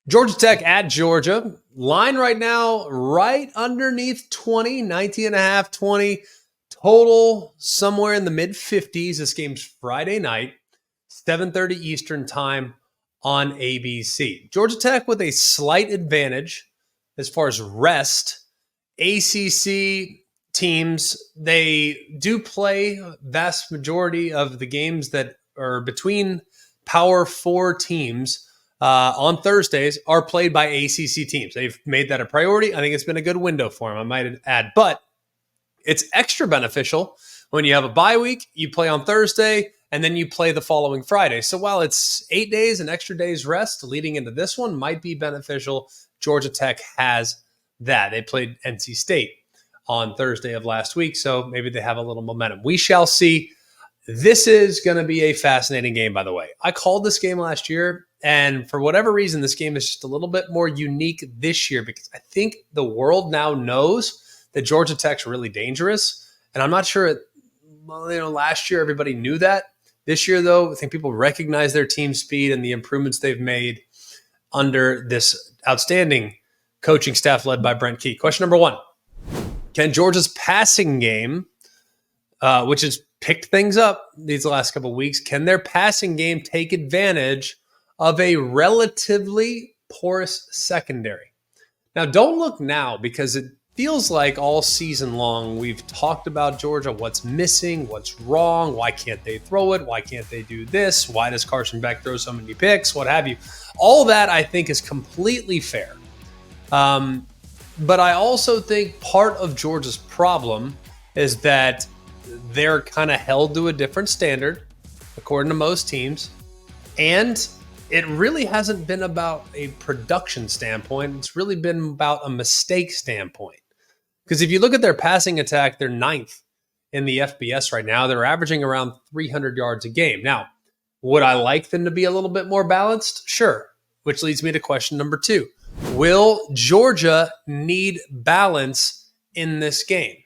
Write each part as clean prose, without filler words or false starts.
Georgia Tech at Georgia. Line right now, right underneath 20, 19.5, 20. Total somewhere in the mid-50s. This game's Friday night, 7:30 Eastern time on ABC. Georgia Tech with a slight advantage as far as rest. ACC teams, they do play vast majority of the games that are between Power Four teams on Thursdays are played by ACC teams. They've made that a priority. I think it's been a good window for them, I might add. But it's extra beneficial when you have a bye week, you play on Thursday, and then you play the following Friday. So while it's 8 days, an extra day's rest leading into this one might be beneficial. Georgia Tech has that. They played NC State on Thursday of last week, so maybe they have a little momentum. We shall see. This is going to be a fascinating game, by the way. I called this game last year, and for whatever reason, this game is just a little bit more unique this year because I think the world now knows that Georgia Tech's really dangerous. And I'm not sure, last year everybody knew that. This year, though, I think people recognize their team speed and the improvements they've made under this outstanding coaching staff led by Brent Key. Question number one, can Georgia's passing game, which has picked things up these last couple of weeks, can their passing game take advantage of a relatively porous secondary? Now, don't look now because it feels like all season long we've talked about Georgia, what's missing, what's wrong, why can't they throw it, why can't they do this, why does Carson Beck throw so many picks, what have you. All that I think is completely fair. But I also think part of Georgia's problem is that they're kind of held to a different standard, according to most teams, and it really hasn't been about a production standpoint. It's really been about a mistake standpoint. Because if you look at their passing attack, they're ninth in the FBS right now. They're averaging around 300 yards a game. Now, would I like them to be a little bit more balanced? Sure. Which leads me to question number two. Will Georgia need balance in this game?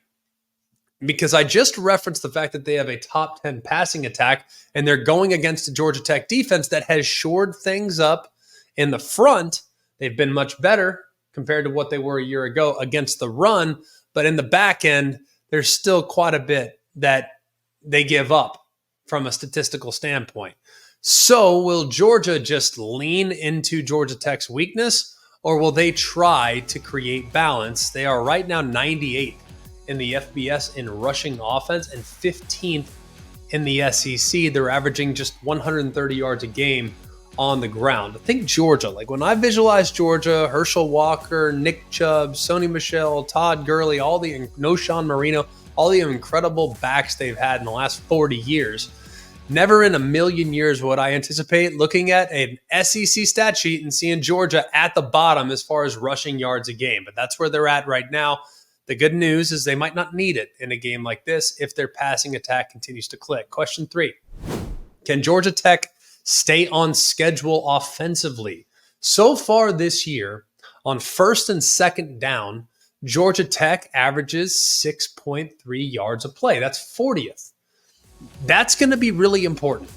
Because I just referenced the fact that they have a top 10 passing attack and they're going against a Georgia Tech defense that has shored things up in the front. They've been much better compared to what they were a year ago against the run. But in the back end, there's still quite a bit that they give up from a statistical standpoint. So will Georgia just lean into Georgia Tech's weakness, or will they try to create balance? They are right now 98th in the FBS in rushing offense and 15th in the SEC. They're averaging just 130 yards a game on the ground. I think Georgia, like when I visualize Georgia, Herschel Walker, Nick Chubb, Sony Michel, Todd Gurley, Sean Marino, all the incredible backs they've had in the last 40 years, never in a million years would I anticipate looking at an SEC stat sheet and seeing Georgia at the bottom as far as rushing yards a game. But that's where they're at right now. The good news is they might not need it in a game like this if their passing attack continues to click. Question three, can Georgia Tech stay on schedule offensively? So far this year, on first and second down, Georgia Tech averages 6.3 yards a play. That's 40th. That's going to be really important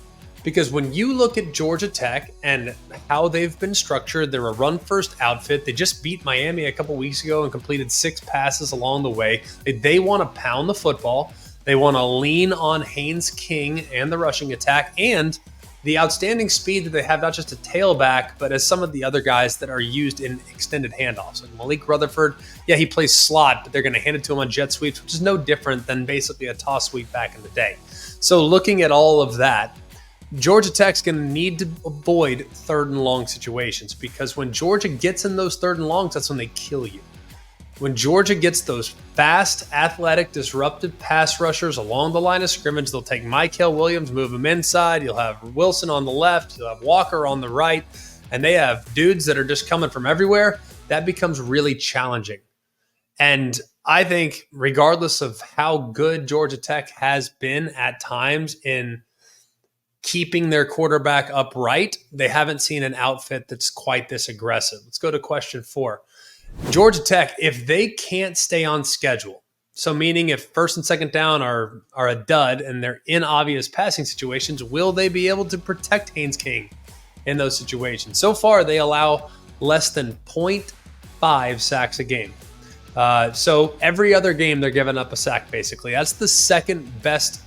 because when you look at Georgia Tech and how they've been structured, they're a run-first outfit. They just beat Miami a couple weeks ago and completed 6 passes along the way. They want to pound the football. They want to lean on Haynes King and the rushing attack and the outstanding speed that they have, not just a tailback, but as some of the other guys that are used in extended handoffs. Like Malik Rutherford, yeah, he plays slot, but they're going to hand it to him on jet sweeps, which is no different than basically a toss sweep back in the day. So looking at all of that, Georgia Tech's going to need to avoid third and long situations because when Georgia gets in those third and longs, that's when they kill you. When Georgia gets those fast, athletic, disruptive pass rushers along the line of scrimmage, they'll take Mykel Williams, move him inside. You'll have Wilson on the left. You'll have Walker on the right. And they have dudes that are just coming from everywhere. That becomes really challenging. And I think regardless of how good Georgia Tech has been at times in keeping their quarterback upright, they haven't seen an outfit that's quite this aggressive. Let's go to question 4. Georgia Tech, if they can't stay on schedule, so meaning if first and second down are a dud and they're in obvious passing situations, will they be able to protect Haynes King in those situations? So far, they allow less than 0.5 sacks a game. So every other game, they're giving up a sack, basically. That's the second best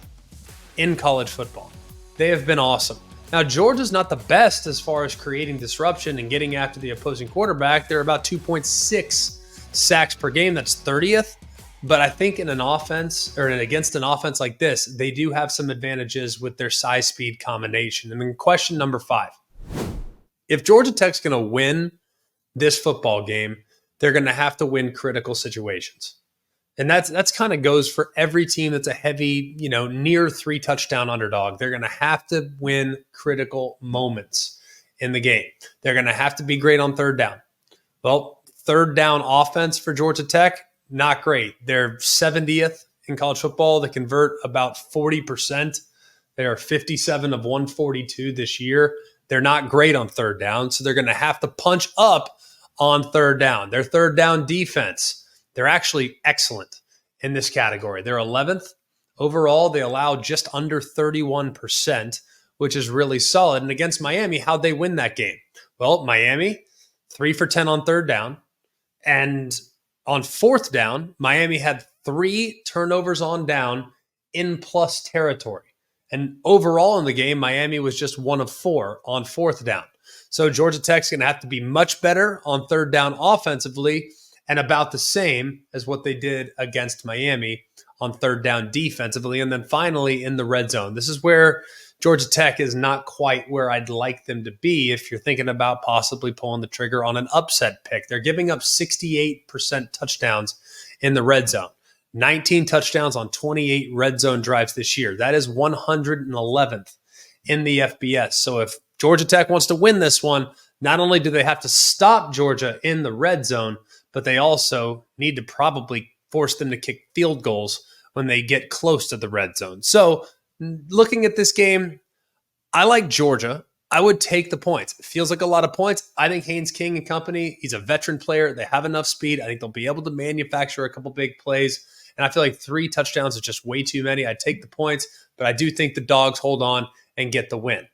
in college football. They have been awesome. Now, Georgia's not the best as far as creating disruption and getting after the opposing quarterback. They're about 2.6 sacks per game. That's 30th. But I think in an offense or against an offense like this, they do have some advantages with their size speed combination. And then question number 5. If Georgia Tech's going to win this football game, they're going to have to win critical situations. And that's kind of goes for every team that's a heavy, near 3 touchdown underdog. They're going to have to win critical moments in the game. They're going to have to be great on third down. Well, third down offense for Georgia Tech, not great. They're 70th in college football. They convert about 40%. They are 57 of 142 this year. They're not great on third down, so they're going to have to punch up on third down. Their third down defense, they're actually excellent in this category. They're 11th overall. They allow just under 31%, which is really solid. And against Miami, how'd they win that game? Well, Miami, 3 for 10 on third down. And on fourth down, Miami had 3 turnovers on down in plus territory. And overall in the game, Miami was just 1 of 4 on fourth down. So Georgia Tech's going to have to be much better on third down offensively and about the same as what they did against Miami on third down defensively. And then finally in the red zone. This is where Georgia Tech is not quite where I'd like them to be if you're thinking about possibly pulling the trigger on an upset pick. They're giving up 68% touchdowns in the red zone. 19 touchdowns on 28 red zone drives this year. That is 111th in the FBS. So if Georgia Tech wants to win this one, not only do they have to stop Georgia in the red zone, but they also need to probably force them to kick field goals when they get close to the red zone. So looking at this game, I like Georgia. I would take the points. It feels like a lot of points. I think Haynes King and company, he's a veteran player. They have enough speed. I think they'll be able to manufacture a couple big plays. And I feel like 3 touchdowns is just way too many. I'd take the points, but I do think the Dogs hold on and get the win.